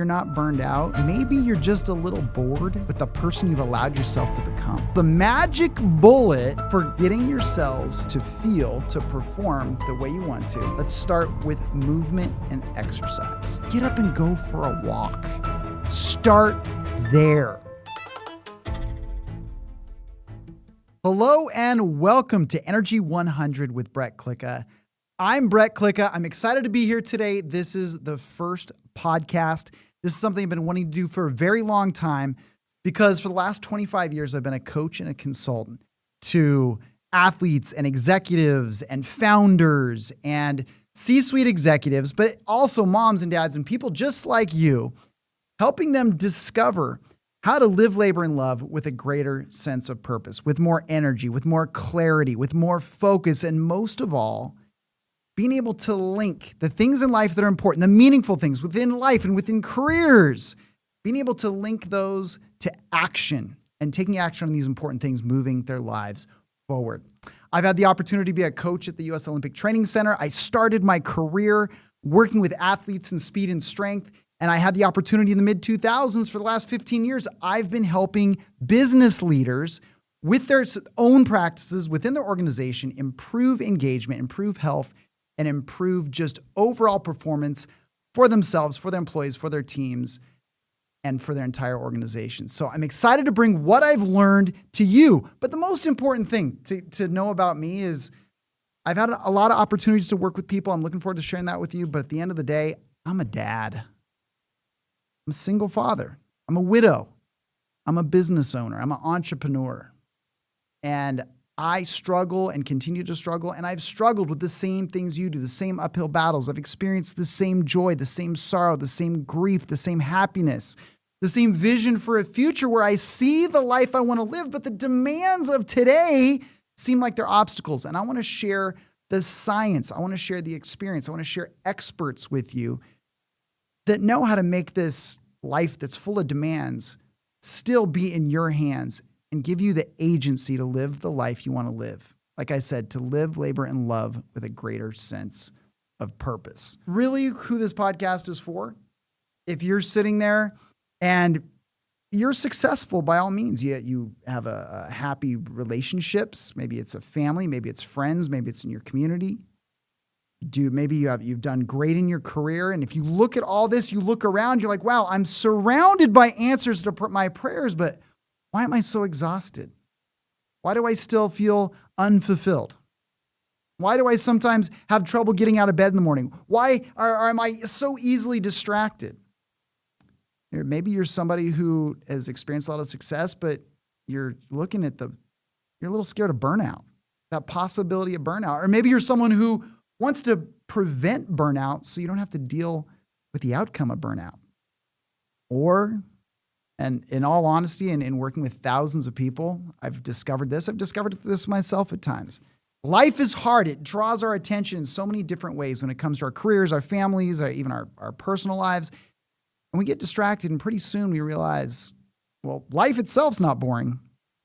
You're not burned out. Maybe you're just a little bored with the person you've allowed yourself to become. The magic bullet for getting your cells to feel, to perform the way you want to. Let's start with movement and exercise. Get up and go for a walk. Start there. Hello and welcome to Energy100 with Brett Klika. I'm Brett Klika. I'm excited to be here today. This is the first podcast. This is something I've been wanting to do for a very long time because for the last 25 years, I've been a coach and a consultant to athletes and executives and founders and C-suite executives, but also moms and dads and people just like you, helping them discover how to live, labor, and love with a greater sense of purpose, with more energy, with more clarity, with more focus, and most of all, being able to link the things in life that are important, the meaningful things within life and within careers, being able to link those to action and taking action on these important things, moving their lives forward. I've had the opportunity to be a coach at the U.S. Olympic Training Center. I started my career working with athletes in speed and strength, and I had the opportunity in the mid-2000s for the last 15 years. I've been helping business leaders with their own practices within their organization improve engagement, improve health, and improve just overall performance for themselves, for their employees, for their teams, and for their entire organization. So I'm excited to bring what I've learned to you. But the most important thing to know about me is I've had a lot of opportunities to work with people. I'm looking forward to sharing that with you. But at the end of the day, I'm a dad. I'm a single father. I'm a widow. I'm a business owner. I'm an entrepreneur. And I struggle and continue to struggle, and I've struggled with the same things you do, the same uphill battles. I've experienced the same joy, the same sorrow, the same grief, the same happiness, the same vision for a future where I see the life I want to live, but the demands of today seem like they're obstacles. And I want to share the science. I want to share the experience. I want to share experts with you that know how to make this life that's full of demands still be in your hands and give you the agency to live the life you want to live. Like I said, to live, labor, and love with a greater sense of purpose. Really, who this podcast is for? If you're sitting there and you're successful, by all means, you have a happy relationships. Maybe it's a family, maybe it's friends, maybe it's in your community. Maybe you've done great in your career. And if you look at all this, you look around, you're like, wow, I'm surrounded by answers to my prayers, but why am I so exhausted? Why do I still feel unfulfilled? Why do I sometimes have trouble getting out of bed in the morning? Why am I so easily distracted? Maybe you're somebody who has experienced a lot of success, but you're looking at you're a little scared of burnout, that possibility of burnout. Or maybe you're someone who wants to prevent burnout so you don't have to deal with the outcome of burnout. And in all honesty, and in working with thousands of people, I've discovered this myself at times. Life is hard. It draws our attention in so many different ways when it comes to our careers, our families, even our personal lives. And we get distracted, and pretty soon we realize, well, life itself's not boring.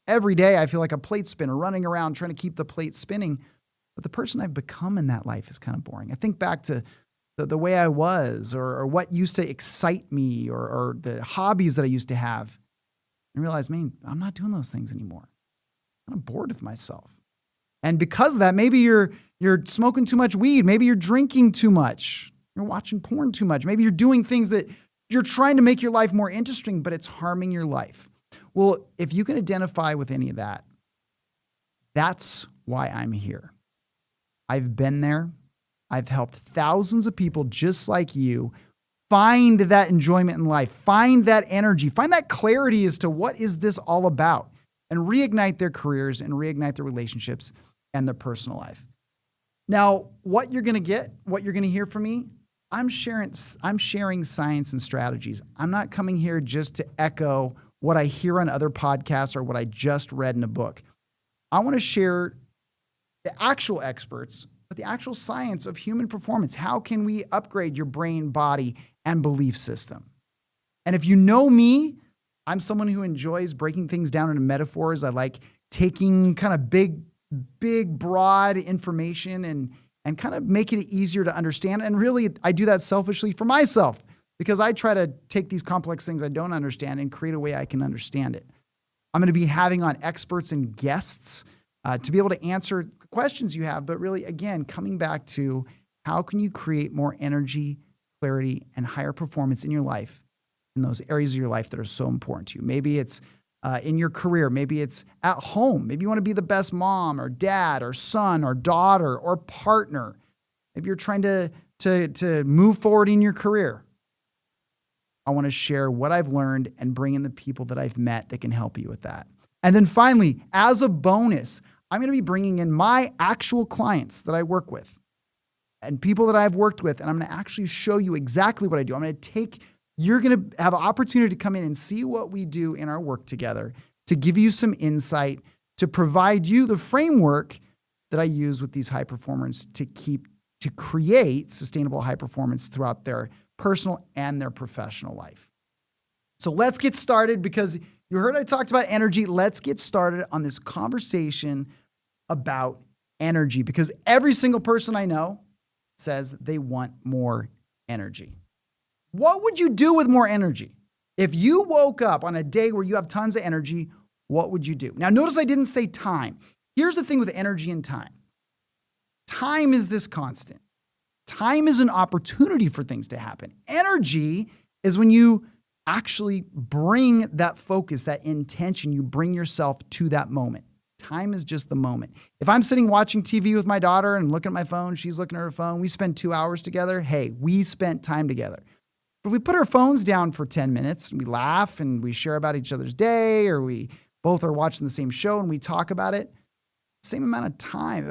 Every day I feel like a plate spinner running around trying to keep the plate spinning. But the person I've become in that life is kind of boring. I think back to the way I was or what used to excite me or the hobbies that I used to have and realize, man, I'm not doing those things anymore. I'm bored with myself. And because of that, maybe you're smoking too much weed. Maybe you're drinking too much. You're watching porn too much. Maybe you're doing things that you're trying to make your life more interesting, but it's harming your life. Well, if you can identify with any of that, that's why I'm here. I've been there. I've helped thousands of people just like you find that enjoyment in life, find that energy, find that clarity as to what is this all about, and reignite their careers and reignite their relationships and their personal life. Now, what you're going to get, what you're going to hear from me, I'm sharing science and strategies. I'm not coming here just to echo what I hear on other podcasts or what I just read in a book. I want to share the actual experts, but the actual science of human performance. How can we upgrade your brain, body, and belief system? And if you know me, I'm someone who enjoys breaking things down into metaphors. I like taking kind of big, broad information and kind of making it easier to understand. And really, I do that selfishly for myself, because I try to take these complex things I don't understand and create a way I can understand it. I'm going to be having on experts and guests to be able to answer the questions you have, but really, again, coming back to how can you create more energy, clarity, and higher performance in your life, in those areas of your life that are so important to you. Maybe it's in your career. Maybe it's at home. Maybe you want to be the best mom or dad or son or daughter or partner. Maybe you're trying to move forward in your career. I want to share what I've learned and bring in the people that I've met that can help you with that. And then finally, as a bonus, I'm going to be bringing in my actual clients that I work with and people that I've worked with, and I'm going to actually show you exactly what I do. You're going to have an opportunity to come in and see what we do in our work together, to give you some insight, to provide you the framework that I use with these high performers to create sustainable high performance throughout their personal and their professional life. So let's get started, because you heard I talked about energy. Let's get started on this conversation about energy, because every single person I know says they want more energy. What would you do with more energy? If you woke up on a day where you have tons of energy, what would you do? Now, notice I didn't say time. Here's the thing with energy and time. Time is this constant. Time is an opportunity for things to happen. Energy is when you actually bring that focus, that intention, you bring yourself to that moment. Time is just the moment. If I'm sitting watching TV with my daughter and looking at my phone, she's looking at her phone, we spend 2 hours together. Hey, we spent time together. If we put our phones down for 10 minutes and we laugh and we share about each other's day, or we both are watching the same show and we talk about it, same amount of time,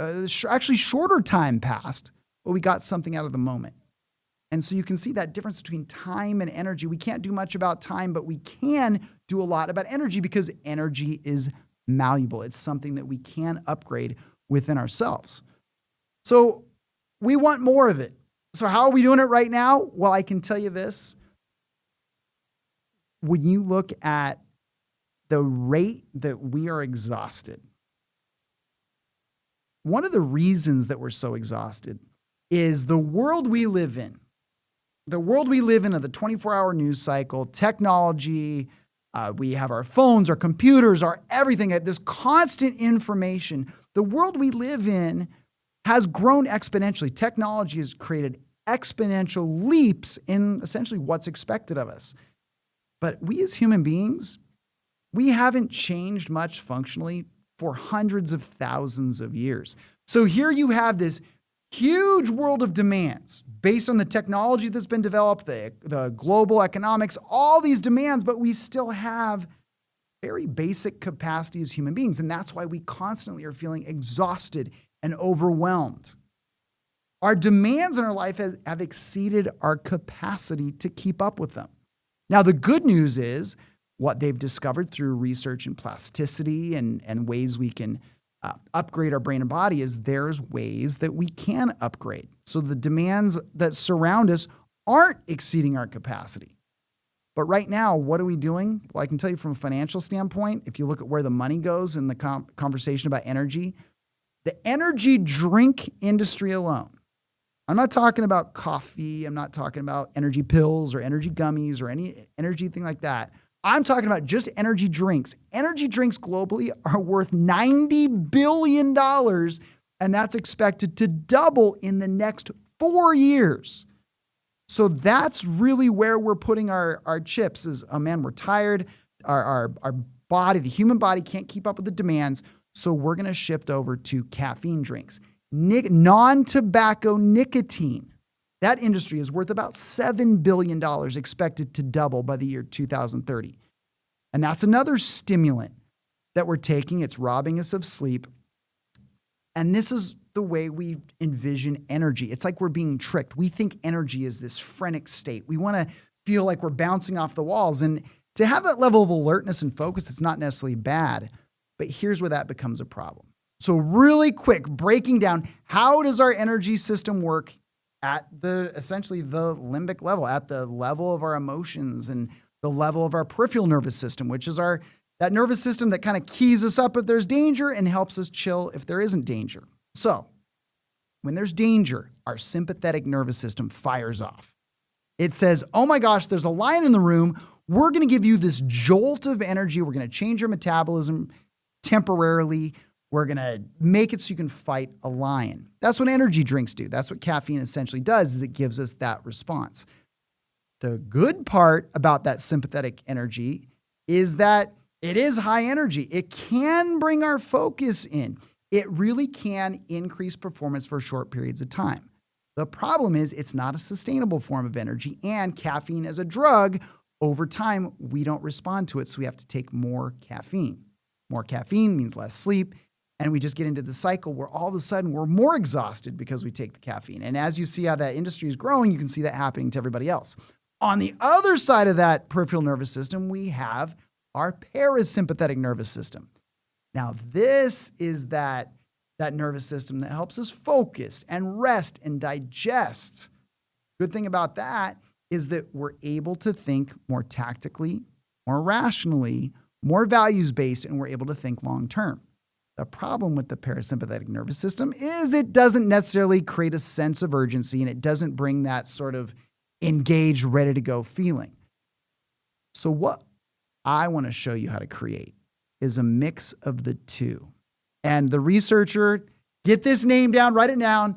actually shorter time passed, but we got something out of the moment. And so you can see that difference between time and energy. We can't do much about time, but we can do a lot about energy, because energy is malleable. It's something that we can upgrade within ourselves. So we want more of it. So how are we doing it right now? Well, I can tell you this. When you look at the rate that we are exhausted, one of the reasons that we're so exhausted is the world we live in. The world we live in of the 24-hour news cycle, technology, we have our phones, our computers, our everything, this constant information. The world we live in has grown exponentially. Technology has created exponential leaps in essentially what's expected of us. But we as human beings, we haven't changed much functionally for hundreds of thousands of years. So here you have this huge world of demands based on the technology that's been developed, the global economics, all these demands, but we still have very basic capacity as human beings. And that's why we constantly are feeling exhausted and overwhelmed. Our demands in our life have exceeded our capacity to keep up with them. Now, the good news is what they've discovered through research in plasticity and ways we can upgrade our brain and body is there's ways that we can upgrade. So the demands that surround us aren't exceeding our capacity. But right now, what are we doing? Well, I can tell you from a financial standpoint, if you look at where the money goes in the conversation about energy, the energy drink industry alone, I'm not talking about coffee, I'm not talking about energy pills or energy gummies or any energy thing like that. I'm talking about just energy drinks. Energy drinks globally are worth $90 billion, and that's expected to double in the next 4 years. So that's really where we're putting our chips is, oh man, we're tired. Our body, the human body can't keep up with the demands. So we're going to shift over to caffeine drinks. Non-tobacco nicotine. That industry is worth about $7 billion, expected to double by the year 2030. And that's another stimulant that we're taking. It's robbing us of sleep. And this is the way we envision energy. It's like we're being tricked. We think energy is this frenetic state. We want to feel like we're bouncing off the walls. And to have that level of alertness and focus, it's not necessarily bad. But here's where that becomes a problem. So really quick, breaking down, how does our energy system work at essentially the limbic level, at the level of our emotions and the level of our peripheral nervous system, which is that nervous system that kind of keys us up if there's danger and helps us chill if there isn't danger. So when there's danger, our sympathetic nervous system fires off. It says, oh my gosh, there's a lion in the room. We're going to give you this jolt of energy. We're going to change your metabolism temporarily. We're going to make it so you can fight a lion. That's what energy drinks do. That's what caffeine essentially does, is it gives us that response. The good part about that sympathetic energy is that it is high energy. It can bring our focus in. It really can increase performance for short periods of time. The problem is it's not a sustainable form of energy, and caffeine as a drug, over time, we don't respond to it, so we have to take more caffeine. More caffeine means less sleep, and we just get into the cycle where all of a sudden we're more exhausted because we take the caffeine. And as you see how that industry is growing, you can see that happening to everybody else. On the other side of that peripheral nervous system, we have our parasympathetic nervous system. Now, this is that nervous system that helps us focus and rest and digest. Good thing about that is that we're able to think more tactically, more rationally, more values-based, and we're able to think long-term. The problem with the parasympathetic nervous system is it doesn't necessarily create a sense of urgency, and it doesn't bring that sort of engaged, ready-to-go feeling. So what I want to show you how to create is a mix of the two. And the researcher, get this name down, write it down,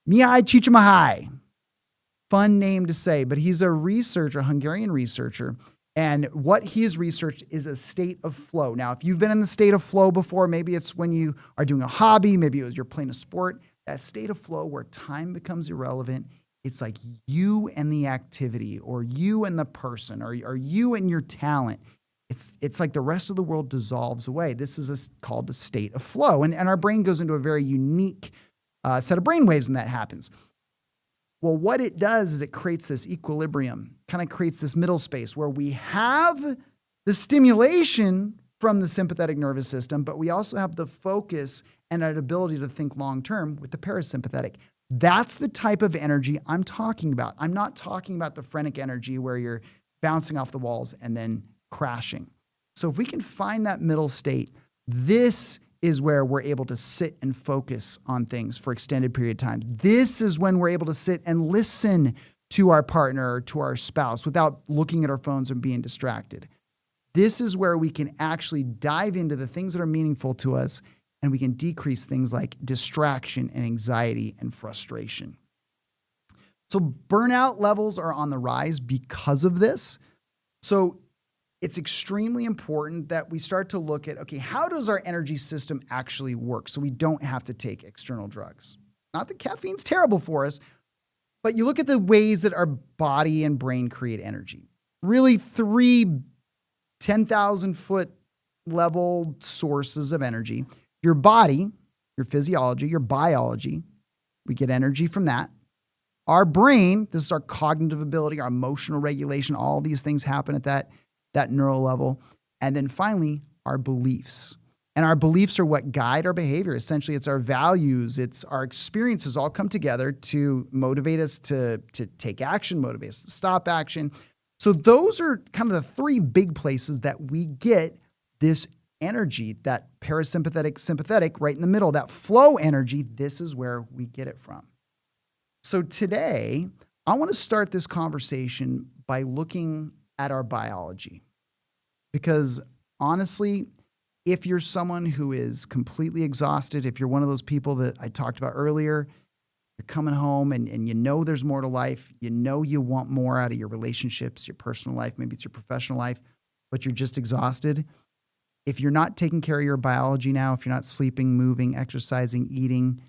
Mihai Csikszentmihalyi. Fun name to say, but he's a researcher, a Hungarian researcher, and what he's researched is a state of flow. Now, if you've been in the state of flow before, maybe it's when you are doing a hobby, maybe you're playing a sport, that state of flow where time becomes irrelevant. It's like you and the activity, or you and the person, or you and your talent. It's like the rest of the world dissolves away. This is called the state of flow. And our brain goes into a very unique set of brain waves when that happens. Well, what it does is it creates this equilibrium, kind of creates this middle space where we have the stimulation from the sympathetic nervous system, but we also have the focus and an ability to think long-term with the parasympathetic. That's the type of energy I'm talking about. I'm not talking about the frenetic energy where you're bouncing off the walls and then crashing. So if we can find that middle state, this is where we're able to sit and focus on things for extended period of time. This is when we're able to sit and listen to our partner or to our spouse without looking at our phones and being distracted. This is where we can actually dive into the things that are meaningful to us, and we can decrease things like distraction and anxiety and frustration. So burnout levels are on the rise because of this. So it's extremely important that we start to look at, okay, how does our energy system actually work so we don't have to take external drugs? Not that caffeine's terrible for us, but you look at the ways that our body and brain create energy. Really 3 10,000-foot level sources of energy. Your body, your physiology, your biology, we get energy from that. Our brain, this is our cognitive ability, our emotional regulation, all these things happen at that neural level. And then finally, our beliefs. And our beliefs are what guide our behavior. Essentially, it's our values, it's our experiences all come together to motivate us to take action, motivate us to stop action. So those are kind of the 3 big places that we get this energy, that parasympathetic, sympathetic, right in the middle, that flow energy. This is where we get it from. So today, I want to start this conversation by looking at our biology. Because honestly, if you're someone who is completely exhausted, if you're one of those people that I talked about earlier, you're coming home and you know there's more to life, you know you want more out of your relationships, your personal life, maybe it's your professional life, but you're just exhausted. If you're not taking care of your biology now, if you're not sleeping, moving, exercising, eating,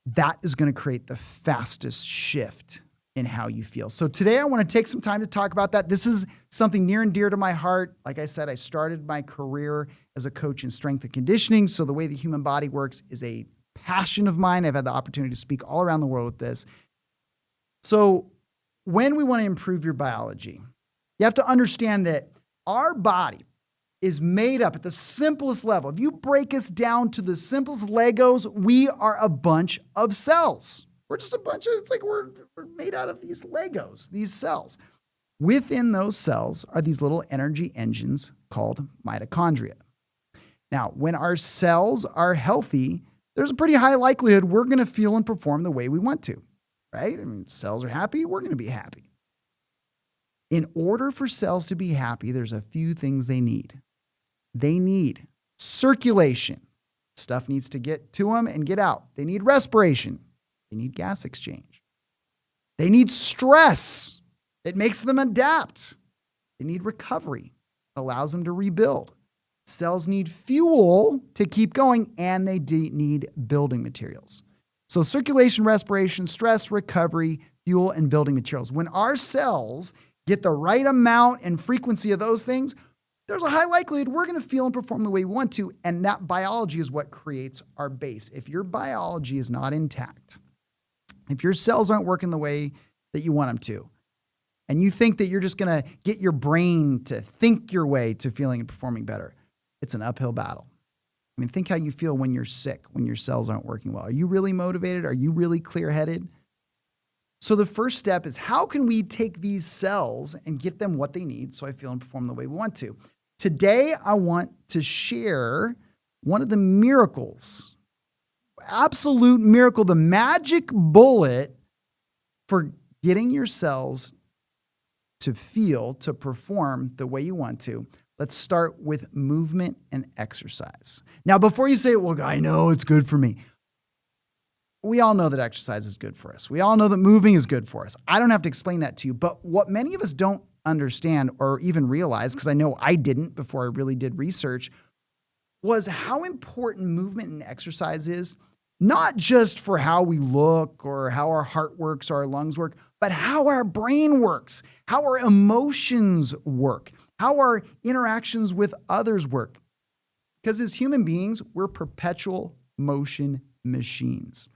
that is going to create the fastest shift in how you feel. So today I want to take some time to talk about that. This is something near and dear to my heart. Like I said, I started my career as a coach in strength and conditioning. So the way the human body works is a passion of mine. I've had the opportunity to speak all around the world with this. So when we want to improve your biology, you have to understand that our body is made up at the simplest level. If you break us down to the simplest Legos, we are a bunch of cells. We're just a bunch of, it's like we're made out of these Legos, these cells. Within those cells are these little energy engines called mitochondria. Now, when our cells are healthy, there's a pretty high likelihood we're going to feel and perform the way we want to, right? I mean, cells are happy, we're going to be happy. In order for cells to be happy, there's a few things they need. They need circulation. Stuff needs to get to them and get out. They need respiration. They need gas exchange. They need stress. It makes them adapt. They need recovery. It allows them to rebuild. Cells need fuel to keep going, and they need building materials. So circulation, respiration, stress, recovery, fuel, and building materials. When our cells get the right amount and frequency of those things, there's a high likelihood we're going to feel and perform the way we want to, and that biology is what creates our base. If your biology is not intact, if your cells aren't working the way that you want them to, and you think that you're just going to get your brain to think your way to feeling and performing better, it's an uphill battle. I mean, think how you feel when you're sick, when your cells aren't working well. Are you really motivated? Are you really clear-headed? So the first step is, how can we take these cells and get them what they need so I feel and perform the way we want to? Today, I want to share one of the miracles, absolute miracle, the magic bullet for getting your cells to feel, to perform the way you want to. Let's start with movement and exercise. Now, before you say, well, I know it's good for me. We all know that exercise is good for us. We all know that moving is good for us. I don't have to explain that to you. But what many of us don't understand or even realize, because I know I didn't before I really did research, was how important movement and exercise is, not just for how we look or how our heart works or our lungs work, but how our brain works, how our emotions work, how our interactions with others work. Because as human beings, we're perpetual motion machines.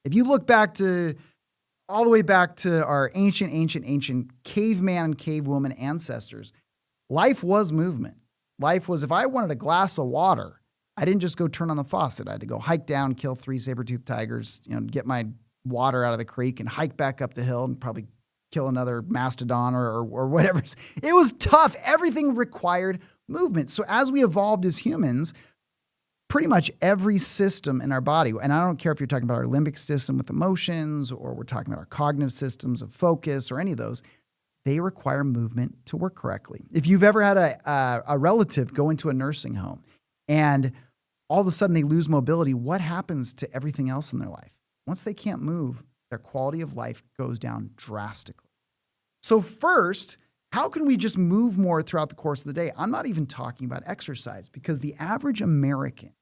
If you look back to all the way back to our ancient caveman and cavewoman ancestors, life was movement. Life was, if I wanted a glass of water, I didn't just go turn on the faucet. I had to go hike down, kill 3 saber-toothed tigers, get my water out of the creek and hike back up the hill and probably kill another mastodon or whatever. It was tough. Everything required movement. So as we evolved as humans, pretty much every system in our body, and I don't care if you're talking about our limbic system with emotions or we're talking about our cognitive systems of focus or any of those, they require movement to work correctly. If you've ever had a relative go into a nursing home and all of a sudden they lose mobility, what happens to everything else in their life? Once they can't move, their quality of life goes down drastically. So first, how can we just move more throughout the course of the day? I'm not even talking about exercise, because the average American,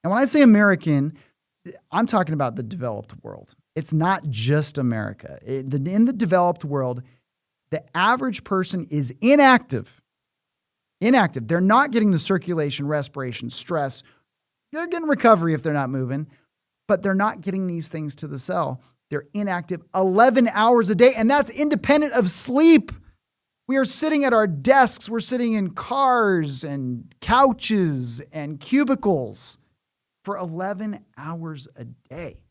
and when I say American, I'm talking about the developed world. It's not just America. In the developed world, the average person is inactive. They're not getting the circulation, respiration, stress. They're getting recovery if they're not moving, but they're not getting these things to the cell. They're inactive 11 hours a day, and that's independent of sleep. We are sitting at our desks. We're sitting in cars and couches and cubicles for 11 hours a day.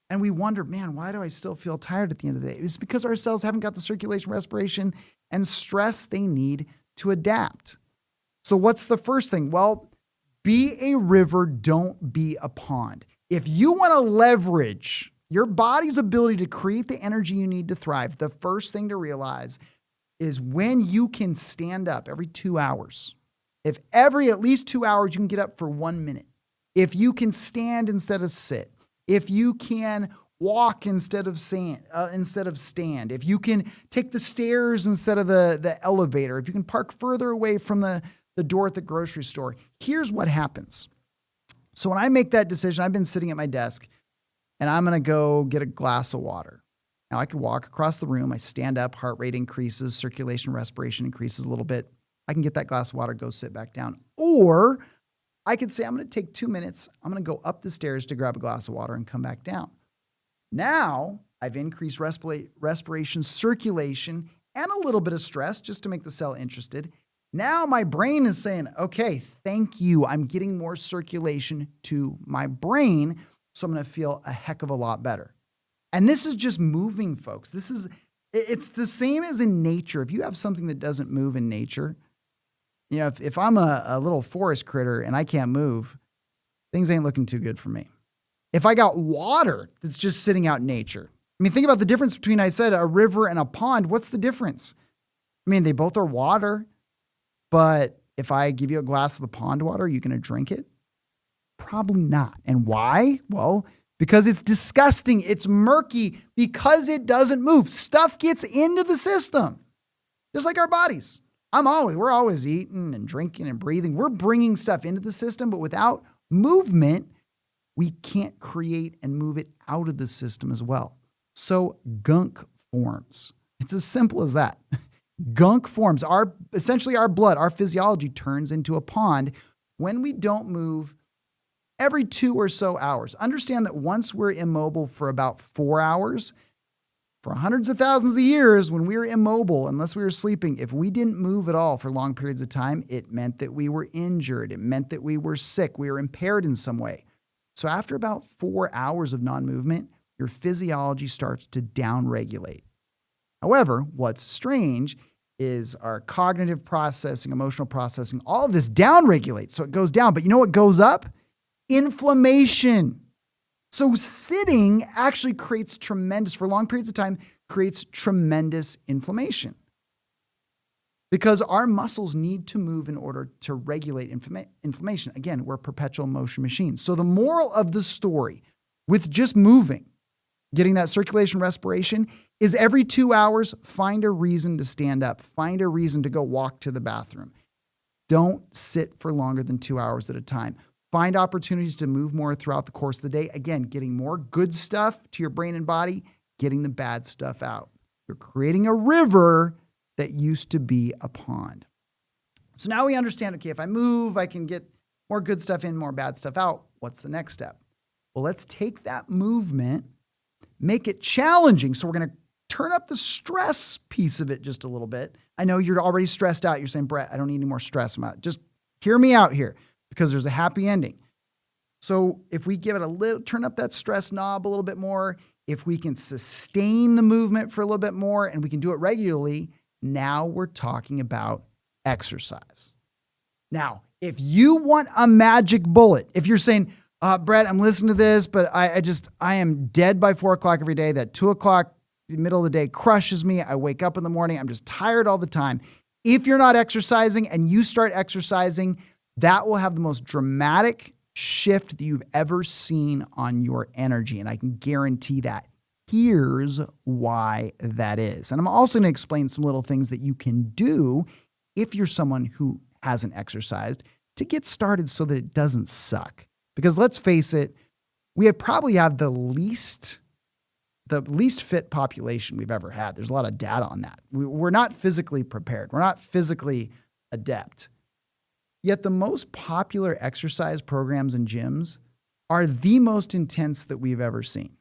And we wonder, man, why do I still feel tired at the end of the day? It's because our cells haven't got the circulation, respiration, and stress they need to adapt. So what's the first thing? Well, be a river, don't be a pond. If you want to leverage your body's ability to create the energy you need to thrive, the first thing to realize is when you can stand up every 2 hours. If every at least 2 hours you can get up for 1 minute. If you can stand instead of sit. If you can walk instead of stand. If you can take the stairs instead of the elevator. If you can park further away from the door at the grocery store. Here's what happens. So when I make that decision, I've been sitting at my desk and I'm going to go get a glass of water. Now I could walk across the room. I stand up, heart rate increases, circulation, respiration increases a little bit. I can get that glass of water, go sit back down. Or I could say, I'm going to take 2 minutes. I'm going to go up the stairs to grab a glass of water and come back down. Now I've increased respiration, circulation, and a little bit of stress just to make the cell interested. Now my brain is saying, okay, thank you. I'm getting more circulation to my brain, so I'm going to feel a heck of a lot better. And this is just moving, folks. It's the same as in nature. If you have something that doesn't move in nature, if I'm a little forest critter and I can't move, things ain't looking too good for me. If I got water that's just sitting out in nature, I mean, think about the difference between, I said, a river and a pond. What's the difference? I mean, they both are water, but if I give you a glass of the pond water, are you going to drink it? Probably not. And why? Well, because it's disgusting. It's murky because it doesn't move. Stuff gets into the system, just like our bodies. We're always eating and drinking and breathing. We're bringing stuff into the system, but without movement, we can't create and move it out of the system as well. So gunk forms. It's as simple as that. Gunk forms. Essentially our blood, our physiology turns into a pond when we don't move every 2 or so hours. Understand that once we're immobile for about 4 hours, for hundreds of thousands of years, when we were immobile, unless we were sleeping, if we didn't move at all for long periods of time, it meant that we were injured. It meant that we were sick. We were impaired in some way. So after about 4 hours of non-movement, your physiology starts to downregulate. However, what's strange is our cognitive processing, emotional processing, all of this downregulates. So it goes down. But you know what goes up? Inflammation. So sitting actually creates for long periods of time, creates tremendous inflammation. Because our muscles need to move in order to regulate inflammation. Again, we're perpetual motion machines. So the moral of the story with just moving, getting that circulation, respiration, is every 2 hours, find a reason to stand up. Find a reason to go walk to the bathroom. Don't sit for longer than 2 hours at a time. Find opportunities to move more throughout the course of the day. Again, getting more good stuff to your brain and body, getting the bad stuff out. You're creating a river that used to be a pond. So now we understand, okay, if I move, I can get more good stuff in, more bad stuff out. What's the next step? Well, let's take that movement, make it challenging. So we're going to turn up the stress piece of it just a little bit. I know you're already stressed out. You're saying, Brett, I don't need any more stress. Just hear me out here, because there's a happy ending. So if we give it a little, turn up that stress knob a little bit more, if we can sustain the movement for a little bit more and we can do it regularly, now we're talking about exercise. Now, if you want a magic bullet, if you're saying, Brett, I'm listening to this, but I am dead by 4 o'clock every day. That 2 o'clock, the middle of the day crushes me. I wake up in the morning. I'm just tired all the time. If you're not exercising and you start exercising, that will have the most dramatic shift that you've ever seen on your energy. And I can guarantee that. Here's why that is. And I'm also going to explain some little things that you can do if you're someone who hasn't exercised to get started so that it doesn't suck. Because let's face it, we probably have the least fit population we've ever had. There's a lot of data on that. We're not physically prepared. We're not physically adept. Yet the most popular exercise programs and gyms are the most intense that we've ever seen.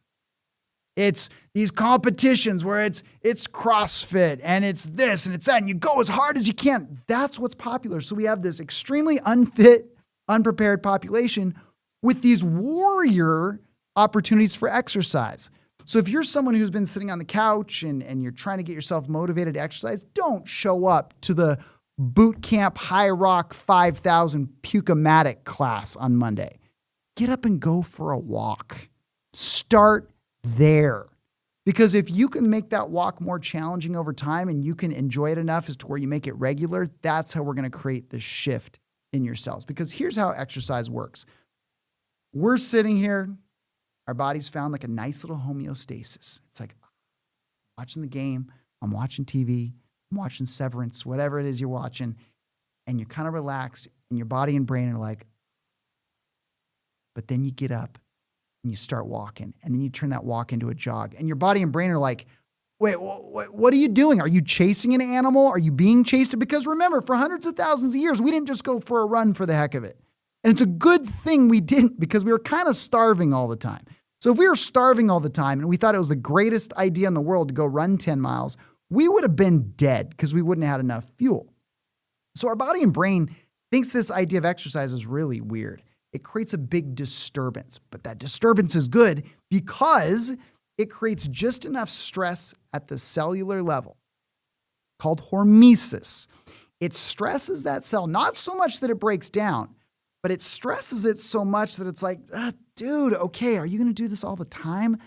It's these competitions where it's CrossFit and it's this and it's that, and you go as hard as you can. That's what's popular. So we have this extremely unfit, unprepared population with these warrior opportunities for exercise. So if you're someone who's been sitting on the couch and you're trying to get yourself motivated to exercise, don't show up to the boot camp high rock 5,000 Puke-O-Matic class on Monday. Get up and go for a walk. Start there. Because if you can make that walk more challenging over time and you can enjoy it enough as to where you make it regular, that's how we're going to create the shift in yourselves. Because here's how exercise works. We're sitting here, our body's found like a nice little homeostasis. It's like, I'm watching the game, I'm watching TV, I'm watching Severance, whatever it is you're watching, and you're kind of relaxed, and your body and brain are like, but then you get up and you start walking, and then you turn that walk into a jog, and your body and brain are like, wait, what are you doing? Are you chasing an animal? Are you being chased? Because remember, for hundreds of thousands of years, we didn't just go for a run for the heck of it. And it's a good thing we didn't, because we were kind of starving all the time. So if we were starving all the time and we thought it was the greatest idea in the world to go run 10 miles, we would have been dead because we wouldn't have had enough fuel. So our body and brain thinks this idea of exercise is really weird. It creates a big disturbance, but that disturbance is good because it creates just enough stress at the cellular level called hormesis. It stresses that cell, not so much that it breaks down, but it stresses it so much that it's like, dude, okay, are you going to do this all the time?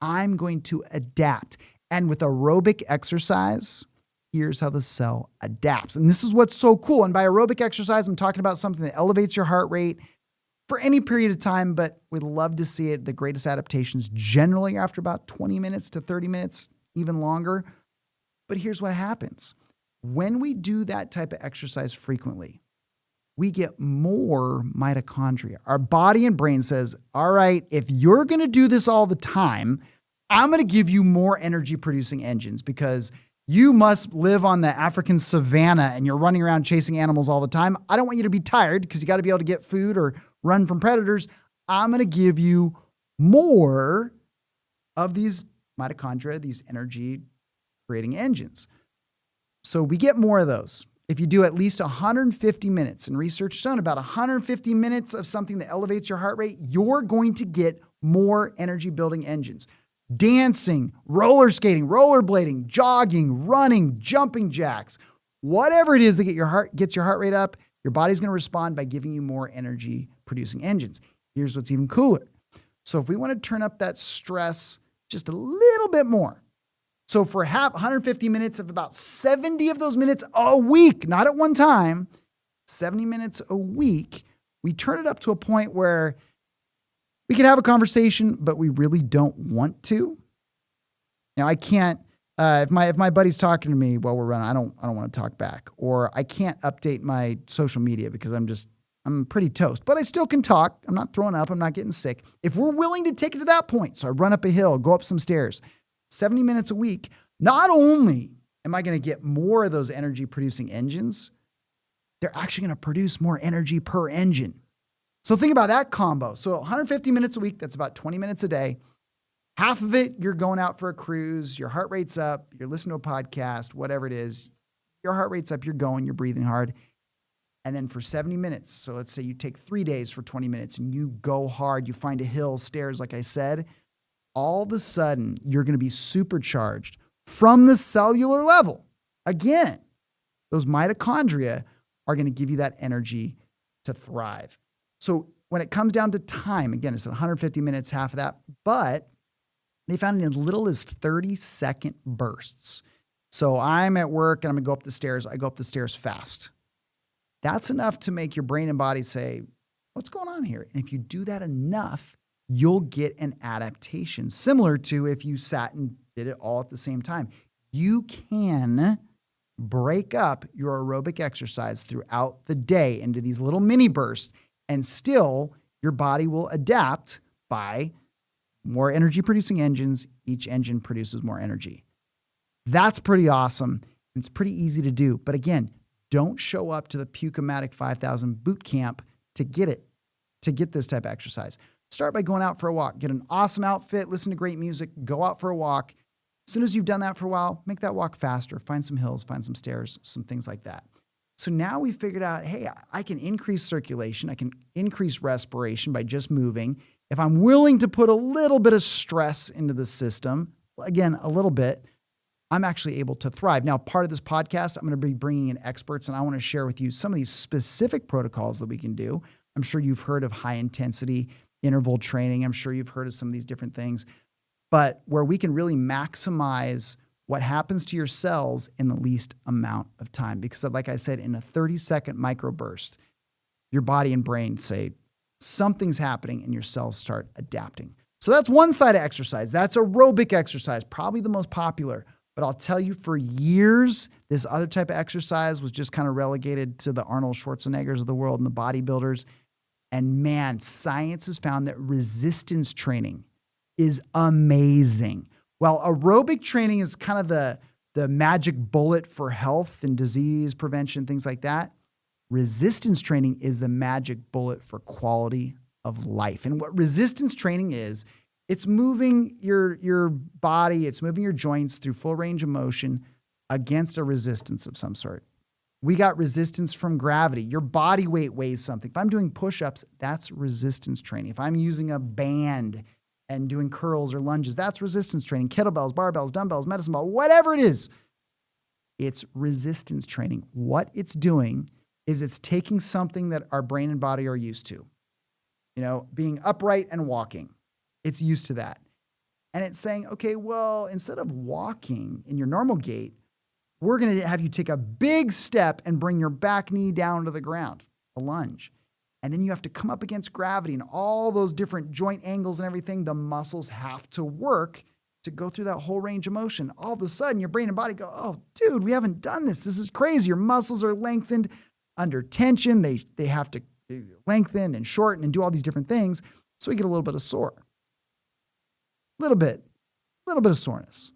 I'm going to adapt. And with aerobic exercise, here's how the cell adapts. And this is what's so cool. And by aerobic exercise, I'm talking about something that elevates your heart rate for any period of time, but we'd love to see it. The greatest adaptations generally after about 20 minutes to 30 minutes, even longer. But here's what happens. When we do that type of exercise frequently, we get more mitochondria. Our body and brain says, all right, if you're going to do this all the time, I'm going to give you more energy producing engines because you must live on the African savanna and you're running around chasing animals all the time. I don't want you to be tired because you got to be able to get food or run from predators. I'm going to give you more of these mitochondria, these energy creating engines. So we get more of those. If you do at least 150 minutes, and research done about 150 minutes of something that elevates your heart rate, you're going to get more energy building engines. Dancing, roller skating, rollerblading, jogging, running, jumping jacks, whatever it is that gets your heart rate up, your body's going to respond by giving you more energy producing engines. Here's what's even cooler. So if we want to turn up that stress just a little bit more, so for 150 minutes of about 70 of those minutes a week, not at one time, 70 minutes a week, we turn it up to a point where we can have a conversation, but we really don't want to. Now, I can't, if my buddy's talking to me while we're running, I don't want to talk back. Or I can't update my social media because I'm pretty toast. But I still can talk. I'm not throwing up. I'm not getting sick. If we're willing to take it to that point, so I run up a hill, go up some stairs, 70 minutes a week, not only am I going to get more of those energy producing engines, they're actually going to produce more energy per engine. So think about that combo. So 150 minutes a week, that's about 20 minutes a day. Half of it, you're going out for a cruise, your heart rate's up, you're listening to a podcast, whatever it is, your heart rate's up, you're going, you're breathing hard. And then for 70 minutes, so let's say you take 3 days for 20 minutes and you go hard, you find a hill, stairs, like I said, all of a sudden, you're going to be supercharged from the cellular level. Again, those mitochondria are going to give you that energy to thrive. So when it comes down to time, again, it's 150 minutes, half of that, but they found it as little as 30-second bursts. So I'm at work and I'm going to go up the stairs. I go up the stairs fast. That's enough to make your brain and body say, what's going on here? And if you do that enough, you'll get an adaptation similar to if you sat and did it all at the same time. You can break up your aerobic exercise throughout the day into these little mini bursts, and still your body will adapt by more energy producing engines. Each engine produces more energy. That's pretty awesome. It's pretty easy to do. But again, don't show up to the Puke-O-Matic 5000 boot camp to get this type of exercise. Start by going out for a walk. Get an awesome outfit, listen to great music, go out for a walk. As soon as you've done that for a while, make that walk faster. Find some hills, find some stairs, some things like that. So now we figured out, hey, I can increase circulation. I can increase respiration by just moving. If I'm willing to put a little bit of stress into the system, again, a little bit, I'm actually able to thrive. Now, part of this podcast, I'm going to be bringing in experts, and I want to share with you some of these specific protocols that we can do. I'm sure you've heard of high intensity interval training. I'm sure you've heard of some of these different things, but where we can really maximize what happens to your cells in the least amount of time. Because like I said, in a 30-second microburst, your body and brain say something's happening and your cells start adapting. So that's one side of exercise. That's aerobic exercise, probably the most popular. But I'll tell you, for years, this other type of exercise was just kind of relegated to the Arnold Schwarzeneggers of the world and the bodybuilders. And man, science has found that resistance training is amazing. While aerobic training is kind of the magic bullet for health and disease prevention, things like that, resistance training is the magic bullet for quality of life. And what resistance training is, it's moving your body, it's moving your joints through full range of motion against a resistance of some sort. We got resistance from gravity. Your body weight weighs something. If I'm doing push-ups, that's resistance training. If I'm using a band and doing curls or lunges, that's resistance training. Kettlebells, barbells, dumbbells, medicine ball, whatever it is, it's resistance training. What it's doing is it's taking something that our brain and body are used to. Being upright and walking. It's used to that. And it's saying, okay, well, instead of walking in your normal gait, we're going to have you take a big step and bring your back knee down to the ground, a lunge. And then you have to come up against gravity and all those different joint angles and everything. The muscles have to work to go through that whole range of motion. All of a sudden, your brain and body go, oh, dude, we haven't done this. This is crazy. Your muscles are lengthened under tension. They have to lengthen and shorten and do all these different things. So we get a little bit of sore. Little bit of soreness.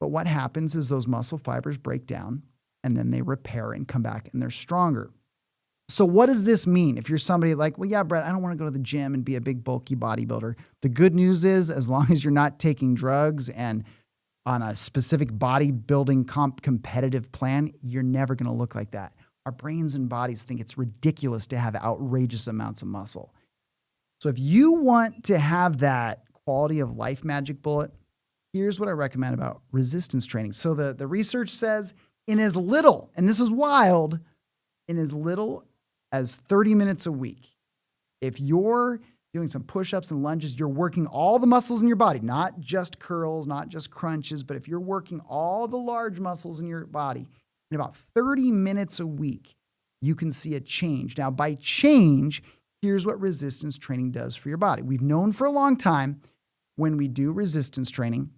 But what happens is those muscle fibers break down and then they repair and come back and they're stronger. So what does this mean? If you're somebody like, well, yeah, Brett, I don't want to go to the gym and be a big bulky bodybuilder. The good news is as long as you're not taking drugs and on a specific bodybuilding competitive plan, you're never going to look like that. Our brains and bodies think it's ridiculous to have outrageous amounts of muscle. So if you want to have that quality of life magic bullet, here's what I recommend about resistance training. So the research says in as little, and this is wild, in as little as 30 minutes a week, if you're doing some push-ups and lunges, you're working all the muscles in your body, not just curls, not just crunches, but if you're working all the large muscles in your body, in about 30 minutes a week, you can see a change. Now, by change, here's what resistance training does for your body. We've known for a long time when we do resistance training,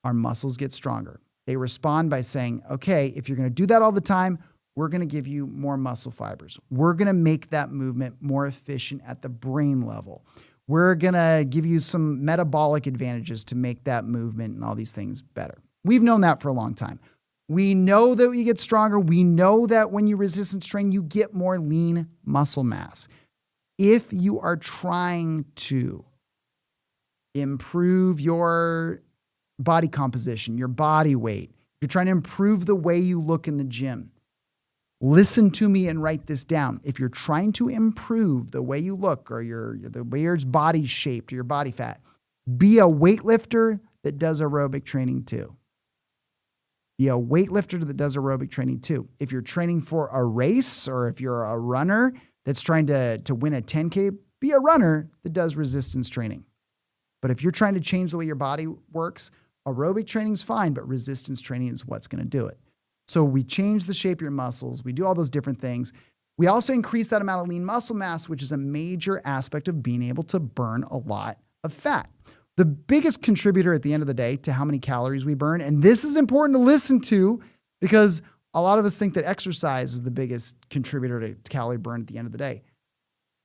our muscles get stronger. They respond by saying, okay, if you're going to do that all the time, we're going to give you more muscle fibers. We're going to make that movement more efficient at the brain level. We're going to give you some metabolic advantages to make that movement and all these things better. We've known that for a long time. We know that you get stronger. We know that when you resistance train, you get more lean muscle mass. If you are trying to improve your body composition, your body weight, you're trying to improve the way you look in the gym, listen to me and write this down. If you're trying to improve the way you look or the way your body's shaped or your body fat, be a weightlifter that does aerobic training too. Be a weightlifter that does aerobic training too. If you're training for a race or if you're a runner that's trying to win a 10K, be a runner that does resistance training. But if you're trying to change the way your body works, aerobic training is fine, but resistance training is what's going to do it. So we change the shape of your muscles. We do all those different things. We also increase that amount of lean muscle mass, which is a major aspect of being able to burn a lot of fat. The biggest contributor at the end of the day to how many calories we burn, and this is important to listen to because a lot of us think that exercise is the biggest contributor to calorie burn at the end of the day.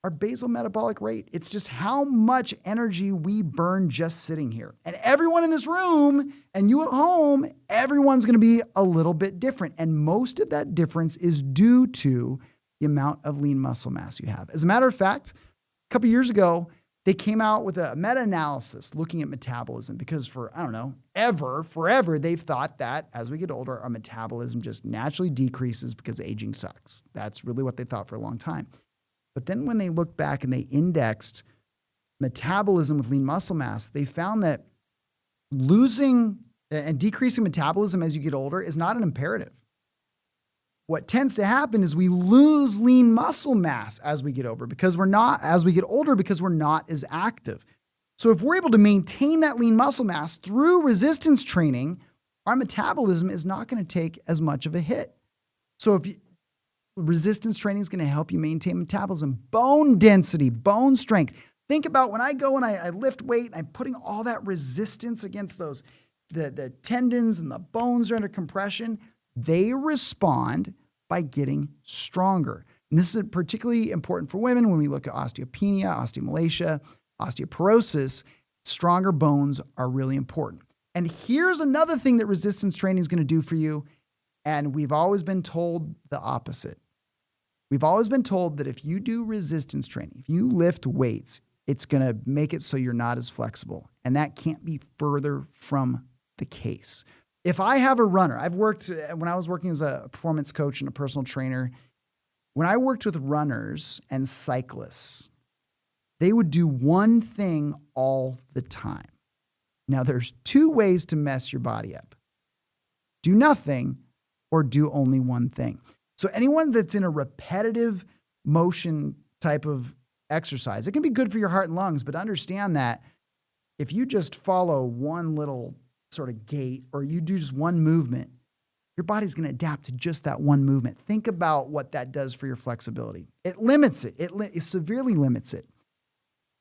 Our basal metabolic rate, it's just how much energy we burn just sitting here. And everyone in this room and you at home, everyone's going to be a little bit different. And most of that difference is due to the amount of lean muscle mass you have. As a matter of fact, a couple years ago, they came out with a meta-analysis looking at metabolism because forever, they've thought that as we get older, our metabolism just naturally decreases because aging sucks. That's really what they thought for a long time. But then when they looked back and they indexed metabolism with lean muscle mass, they found that losing and decreasing metabolism as you get older is not an imperative. What tends to happen is we lose lean muscle mass as we get older because we're not as active. So if we're able to maintain that lean muscle mass through resistance training, our metabolism is not going to take as much of a hit. So resistance training is going to help you maintain metabolism, bone density, bone strength. Think about when I go and I lift weight and I'm putting all that resistance against those, the tendons and the bones are under compression. They respond by getting stronger. And this is particularly important for women when we look at osteopenia, osteomalacia, osteoporosis. Stronger bones are really important. And here's another thing that resistance training is going to do for you. And we've always been told the opposite. We've always been told that if you do resistance training, if you lift weights, it's going to make it so you're not as flexible. And that can't be further from the case. If I have a runner, when I was working as a performance coach and a personal trainer, when I worked with runners and cyclists, they would do one thing all the time. Now, there's two ways to mess your body up. Do nothing or do only one thing. So anyone that's in a repetitive motion type of exercise, it can be good for your heart and lungs, but understand that if you just follow one little sort of gait or you do just one movement, your body's going to adapt to just that one movement. Think about what that does for your flexibility. It limits it. It severely limits it.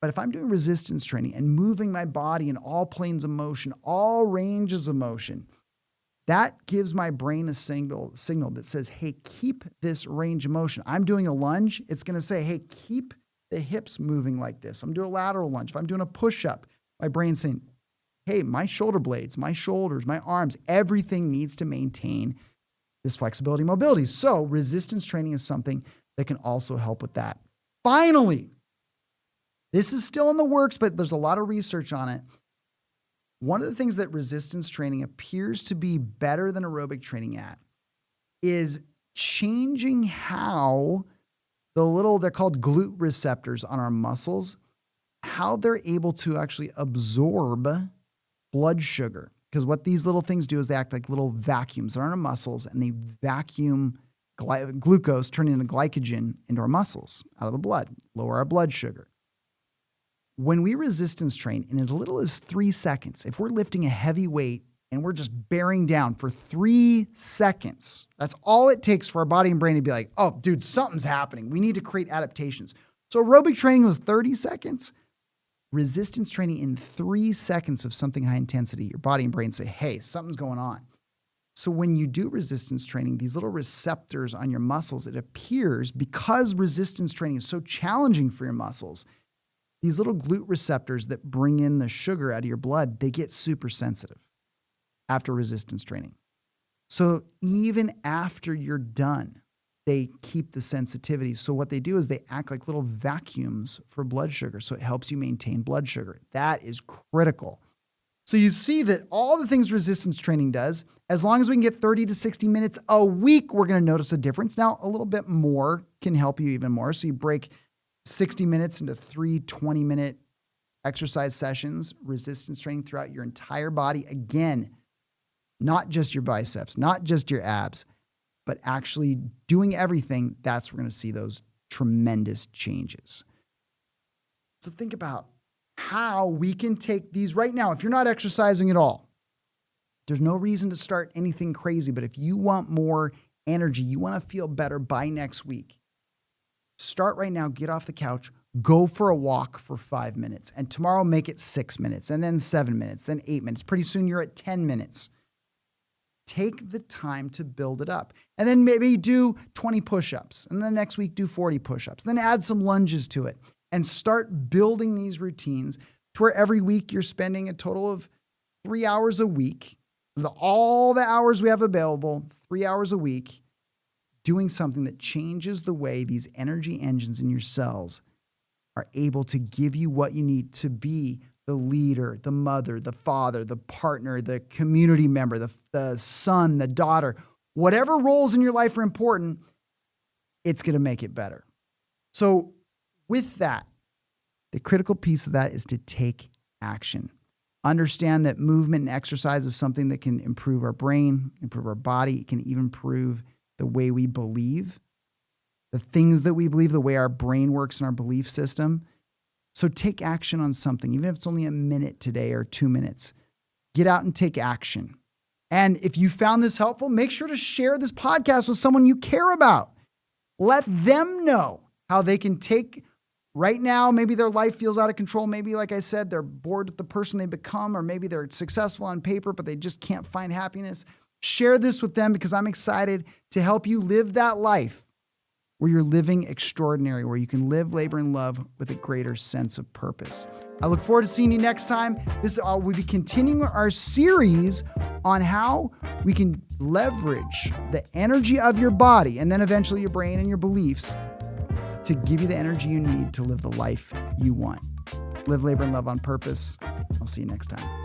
But if I'm doing resistance training and moving my body in all planes of motion, all ranges of motion, that gives my brain a signal that says, hey, keep this range of motion. I'm doing a lunge. It's going to say, hey, keep the hips moving like this. I'm doing a lateral lunge. If I'm doing a push-up, my brain's saying, hey, my shoulder blades, my shoulders, my arms, everything needs to maintain this flexibility, mobility. So resistance training is something that can also help with that. Finally, this is still in the works, but there's a lot of research on it. One of the things that resistance training appears to be better than aerobic training at is changing how they're called glute receptors on our muscles, how they're able to actually absorb blood sugar. Because what these little things do is they act like little vacuums. They're on our muscles and they vacuum glucose, turn into glycogen into our muscles out of the blood, lower our blood sugar. When we resistance train in as little as 3 seconds, if we're lifting a heavy weight and we're just bearing down for 3 seconds, that's all it takes for our body and brain to be like, oh, dude, something's happening. We need to create adaptations. So aerobic training was 30 seconds. Resistance training in 3 seconds of something high intensity, your body and brain say, hey, something's going on. So when you do resistance training, these little receptors on your muscles, it appears because resistance training is so challenging for your muscles, these little glute receptors that bring in the sugar out of your blood, they get super sensitive after resistance training. So even after you're done, they keep the sensitivity. So what they do is they act like little vacuums for blood sugar. So it helps you maintain blood sugar. That is critical. So you see that all the things resistance training does, as long as we can get 30 to 60 minutes a week, we're going to notice a difference. Now, a little bit more can help you even more. So you break 60 minutes into 3 20-minute exercise sessions, resistance training throughout your entire body. Again, not just your biceps, not just your abs, but actually doing everything. That's where we're going to see those tremendous changes. So think about how we can take these right now. If you're not exercising at all, there's no reason to start anything crazy. But if you want more energy, you want to feel better by next week, start right now, get off the couch, go for a walk for 5 minutes. And tomorrow, make it 6 minutes, and then 7 minutes, then 8 minutes. Pretty soon you're at 10 minutes. Take the time to build it up. And then maybe do 20 push-ups. And then next week, do 40 push-ups. Then add some lunges to it. And start building these routines to where every week you're spending a total of 3 hours a week. All the hours we have available, 3 hours a week, doing something that changes the way these energy engines in your cells are able to give you what you need to be the leader, the mother, the father, the partner, the community member, the son, the daughter. Whatever roles in your life are important, it's going to make it better. So with that, the critical piece of that is to take action. Understand that movement and exercise is something that can improve our brain, improve our body. It can even improve the way we believe, the things that we believe, the way our brain works in our belief system. So take action on something, even if it's only a minute today or 2 minutes. Get out and take action. And if you found this helpful, make sure to share this podcast with someone you care about. Let them know how they can take right now. Maybe their life feels out of control. Maybe, like I said, they're bored with the person they become, or maybe they're successful on paper, but they just can't find happiness. Share this with them because I'm excited to help you live that life where you're living extraordinary, where you can live, labor, and love with a greater sense of purpose. I look forward to seeing you next time. We'll be continuing our series on how we can leverage the energy of your body and then eventually your brain and your beliefs to give you the energy you need to live the life you want. Live, labor, and love on purpose. I'll see you next time.